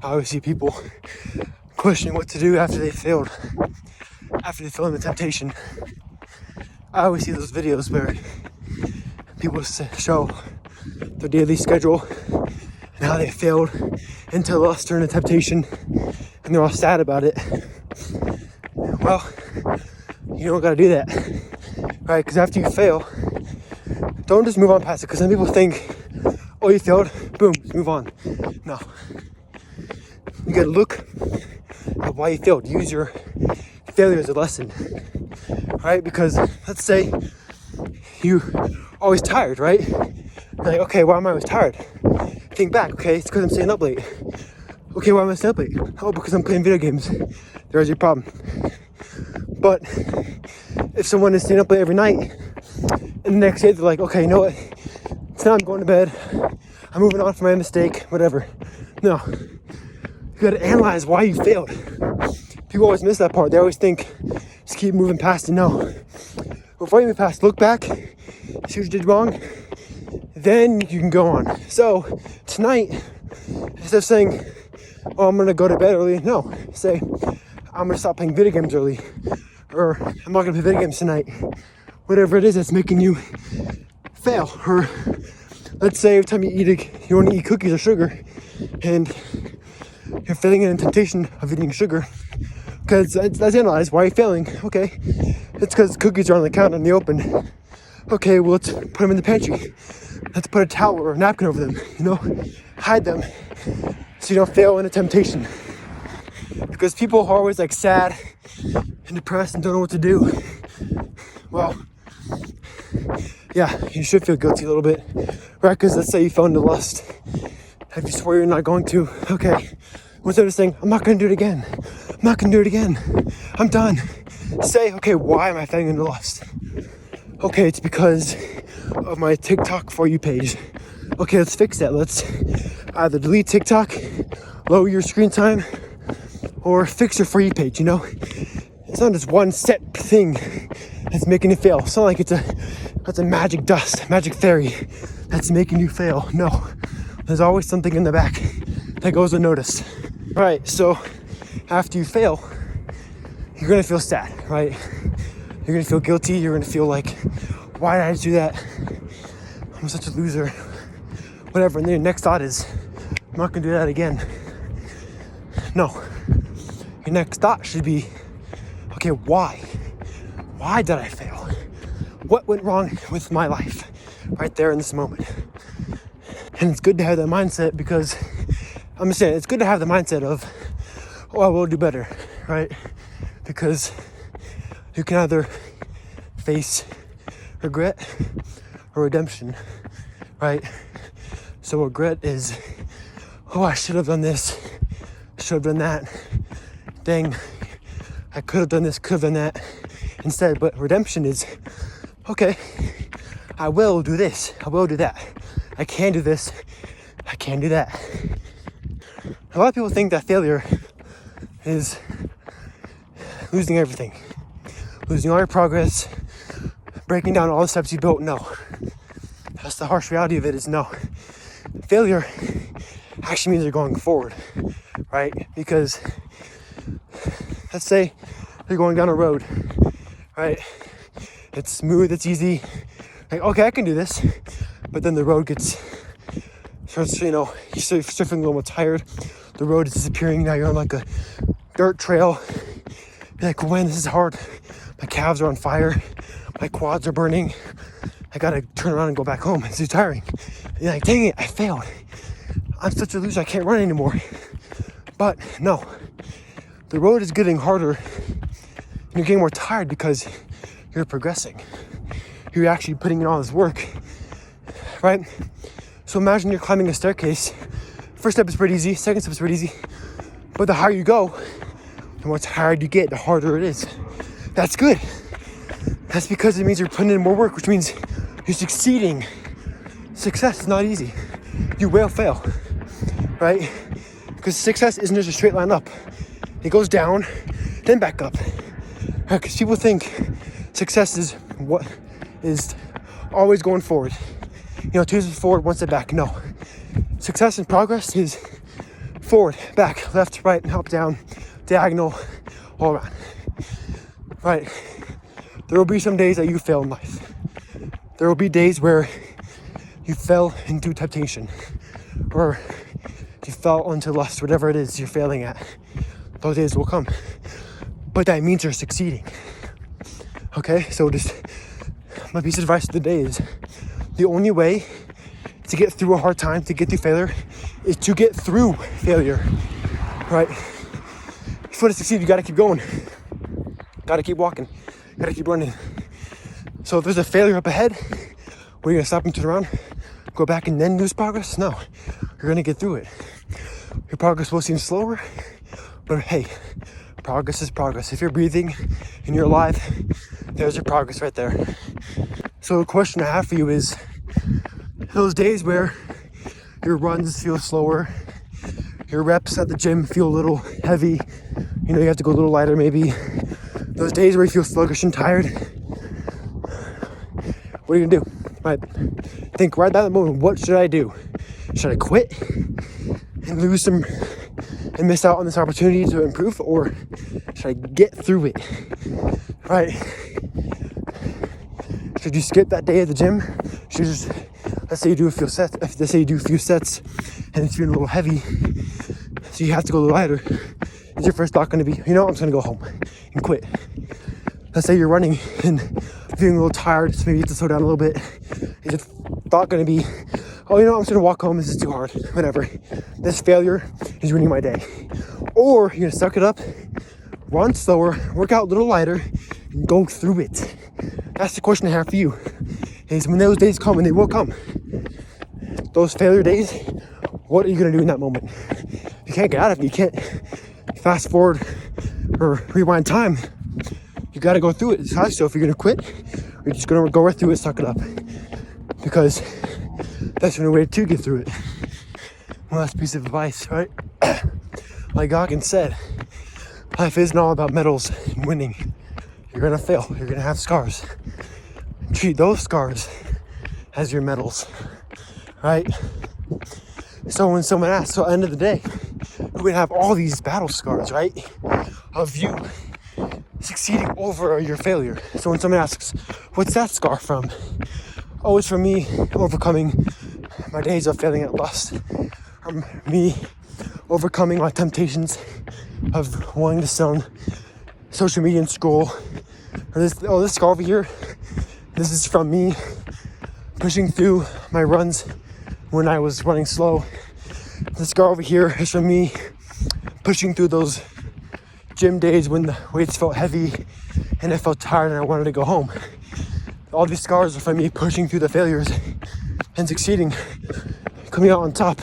I always see people questioning what to do after they failed in the temptation. I always see those videos where people show their daily schedule and how they failed into lust during the temptation, and they're all sad about it. Well, you don't gotta do that, right? Because after you fail, don't just move on past it. Because some people think, oh, you failed, boom, move on. No. You gotta look at why you failed. Use your failure as a lesson, right? Because let's say you're always tired, right? You're like, okay, why am I always tired? Think back, okay, it's because I'm staying up late. Okay, why am I staying up late? Oh, because I'm playing video games. There's your problem. But if someone is staying up late every night, and the next day they're like, okay, you know what? It's now I'm going to bed. I'm moving on from my mistake, whatever. No. You gotta analyze why you failed. People always miss that part. They always think, just keep moving past it. No. Before you move past, look back, see what you did wrong, then you can go on. So, tonight, instead of saying, oh, I'm gonna go to bed early, no. Say, I'm gonna stop playing video games early. Or, I'm not gonna play video games tonight. Whatever it is that's making you fail. Or, let's say every time you wanna eat cookies or sugar, and you're failing in a temptation of eating sugar. Because let's analyze why you're failing. Okay, it's because cookies are on the counter in the open. Okay, well, let's put them in the pantry. Let's put a towel or a napkin over them, hide them so you don't fail in a temptation. Because people are always like sad and depressed and don't know what to do. Well, yeah, you should feel guilty a little bit, right? Because let's say you fell into lust. If you swear you're not going to, okay, instead of saying, I'm not going to do it again. I'm not going to do it again. I'm done. Say, okay, why am I falling into lust? Okay, it's because of my TikTok For You page. Okay, let's fix that. Let's either delete TikTok, lower your screen time, or fix your For You page, It's not just one set thing that's making you fail. It's not like that's a magic dust, magic fairy that's making you fail. No, there's always something in the back that goes unnoticed. Right, so after you fail, you're gonna feel sad, right? You're gonna feel guilty. You're gonna feel like, why did I do that? I'm such a loser. Whatever. And then your next thought is, I'm not gonna do that again. No. Your next thought should be, okay, why? Why did I fail? What went wrong with my life right there in this moment? And it's good to have that mindset because, I'm just saying, it's good to have the mindset of, oh, I will do better, right? Because you can either face regret or redemption, right? So regret is, oh, I should have done this, should have done that. Dang, I could have done this, could have done that instead. But redemption is, okay, I will do this, I will do that. I can do this, I can do that. A lot of people think that failure is losing everything. Losing all your progress, breaking down all the steps you built. No. That's the harsh reality of it is no. Failure actually means you're going forward, right? Because let's say you're going down a road, right? It's smooth, it's easy. Like, okay, I can do this. But then the road starts, you start feeling a little more tired. The road is disappearing. Now you're on like a dirt trail. You're like, man, this is hard. My calves are on fire. My quads are burning. I gotta turn around and go back home. It's too tiring. And you're like, dang it, I failed. I'm such a loser, I can't run anymore. But no, the road is getting harder and you're getting more tired because you're progressing. You're actually putting in all this work, right? So imagine you're climbing a staircase. First step is pretty easy, second step is pretty easy. But the higher you go, the more tired you get, the harder it is. That's good. That's because it means you're putting in more work, which means you're succeeding. Success is not easy. You will fail, right? Because success isn't just a straight line up. It goes down, then back up. Right? Because people think success is what is always going forward. 2 steps forward, 1 step back. No. Success and progress is forward, back, left, right, up, down, diagonal, all around, right? There will be some days that you fail in life. There will be days where you fell into temptation, or you fell into lust, whatever it is you're failing at. Those days will come. But that means you're succeeding. Okay, so just my piece of advice of the day is the only way to get through a hard time, to get through failure, is to get through failure, right? If you want to succeed, you gotta keep going. Gotta keep walking. Gotta keep running. So if there's a failure up ahead, were you gonna stop and turn around, go back and then lose progress? No, you're gonna get through it. Your progress will seem slower, but hey, progress is progress. If you're breathing and you're alive, there's your progress right there. So the question I have for you is, those days where your runs feel slower, your reps at the gym feel a little heavy, you know, you have to go a little lighter maybe. Those days where you feel sluggish and tired, what are you gonna do? Right? Think right at that moment, what should I do? Should I quit and lose some and miss out on this opportunity to improve, or should I get through it? Right? Should you skip that day at the gym? Should you just, let's say you do a few sets, and it's feeling a little heavy, so you have to go a little lighter. Is your first thought going to be, you know, I'm just going to go home and quit? Let's say you're running and feeling a little tired, so maybe you have to slow down a little bit. Is your thought going to be, oh, you know, I'm just going to walk home, this is too hard, whatever. This failure is ruining my day. Or you're going to suck it up, run slower, work out a little lighter, and go through it. That's the question I have for you, is when those days come, and they will come, those failure days, what are you going to do in that moment? You can't get out of it. You can't fast forward or rewind time. You got to go through it. So if you're going to quit, you're just going to go right through it, suck it up, because that's the only way to get through it. One last piece of advice, right? Like Goggins said, life isn't all about medals and winning. You're going to fail. You're going to have scars. Treat those scars as your medals, right? So when someone asks, so at the end of the day, we're going to have all these battle scars, right? Of you succeeding over your failure. So when someone asks, what's that scar from? Oh, it's from me overcoming my days of failing at lust. From me overcoming my temptations of wanting to sit on social media and scroll. Or this scar over here, this is from me pushing through my runs when I was running slow. This scar over here is from me pushing through those gym days when the weights felt heavy and I felt tired and I wanted to go home. All these scars are from me pushing through the failures and succeeding, coming out on top.